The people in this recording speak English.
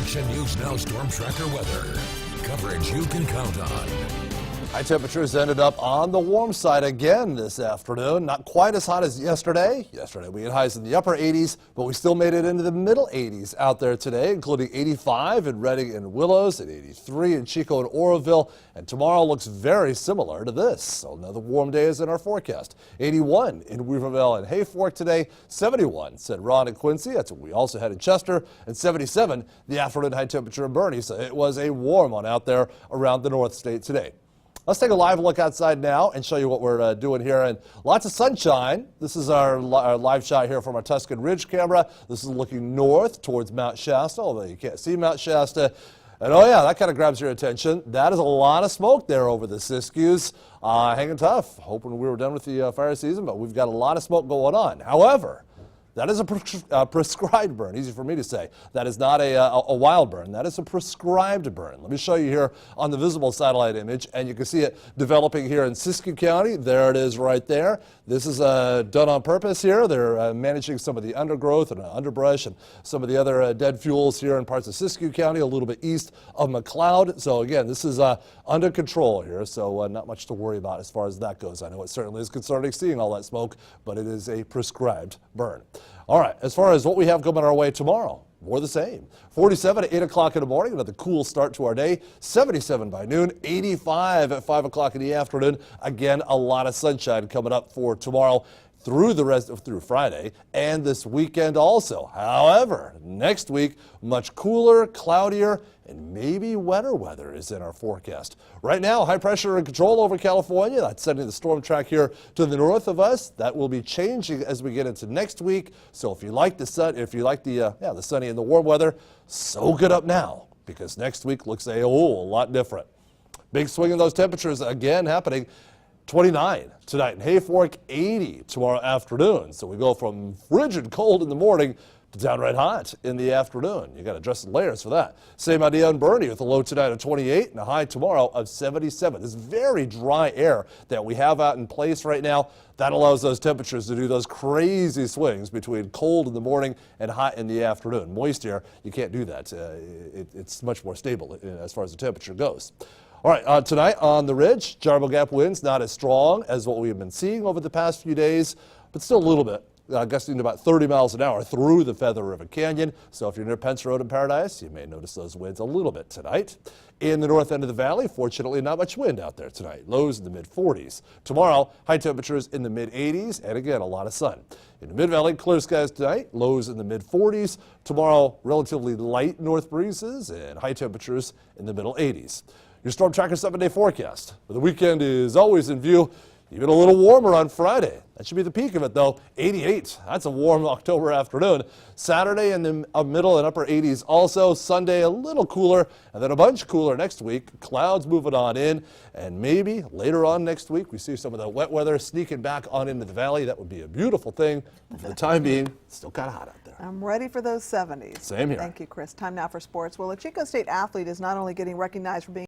Action News Now Storm Tracker weather. Coverage you can count on. High temperatures ended up on the warm side again this afternoon. Not quite as hot as yesterday. Yesterday we had highs in the upper 80s, but we still made it into the middle 80s out there today, including 85 in Redding and Willows and 83 in Chico and Oroville. And tomorrow looks very similar to this. So another warm day is in our forecast. 81 in Weaverville and Hayfork today. 71 said Ron and Quincy. That's what we also had in Chester. And 77 the afternoon high temperature in Bernie. So it was a warm one out there around the North State today. Let's take a live look outside now and show you what we're doing here. And lots of sunshine. This is our live shot here from our Tuscan Ridge camera. This is looking north towards Mount Shasta, although you can't see Mount Shasta. And oh yeah, that kind of grabs your attention. That is a lot of smoke there over the Siskiyous. Hanging tough. Hoping we were done with the fire season, but we've got a lot of smoke going on. However, that is a prescribed burn, easy for me to say. That is not a wild burn. That is a prescribed burn. Let me show you here on the visible satellite image, and you can see it developing here in Siskiyou County. There it is right there. This is done on purpose here. They're managing some of the undergrowth and underbrush and some of the other dead fuels here in parts of Siskiyou County, a little bit east of McLeod. So again, this is under control here, so not much to worry about as far as that goes. I know it certainly is concerning seeing all that smoke, but it is a prescribed burn. All right, as far as what we have coming our way tomorrow, more the same. 47 at 8 o'clock in the morning, another cool start to our day. 77 by noon, 85 at 5 o'clock in the afternoon. Again, a lot of sunshine coming up for tomorrow through Friday and this weekend also. However, next week, much cooler, cloudier, and maybe wetter weather is in our forecast. Right now, high pressure and control over California. That's sending the storm track here to the north of us. That will be changing as we get into next week. So if you like the sun, if you like the sunny and the warm weather, soak it up now, because next week looks a whole lot different. Big swing in those temperatures again happening. 29 tonight in Hayfork, 80 tomorrow afternoon. So we go from frigid cold in the morning to downright hot in the afternoon. You got to dress in layers for that. Same idea in Bernie with a low tonight of 28 and a high tomorrow of 77. This very dry air that we have out in place right now, that allows those temperatures to do those crazy swings between cold in the morning and hot in the afternoon. Moist air, you can't do that. It's much more stable as far as the temperature goes. All right, tonight on the Ridge, Jarbo Gap winds not as strong as what we've been seeing over the past few days, but still a little bit, gusting to about 30 miles an hour through the Feather River Canyon. So if you're near Pence Road in Paradise, you may notice those winds a little bit tonight. In the north end of the valley, fortunately, not much wind out there tonight. Lows in the mid-40s. Tomorrow, high temperatures in the mid-80s, and again, a lot of sun. In the mid-valley, clear skies tonight, lows in the mid-40s. Tomorrow, relatively light north breezes and high temperatures in the middle 80s. Your Storm Tracker 7-day forecast. But the weekend is always in view. Even a little warmer on Friday. That should be the peak of it, though. 88. That's a warm October afternoon. Saturday in the middle and upper 80s also. Sunday a little cooler, and then a bunch cooler next week. Clouds moving on in, and maybe later on next week we see some of the wet weather sneaking back on into the valley. That would be a beautiful thing. But for the time being, it's still kind of hot out there. I'm ready for those 70s. Same here. Thank you, Chris. Time now for sports. Well, a Chico State athlete is not only getting recognized for being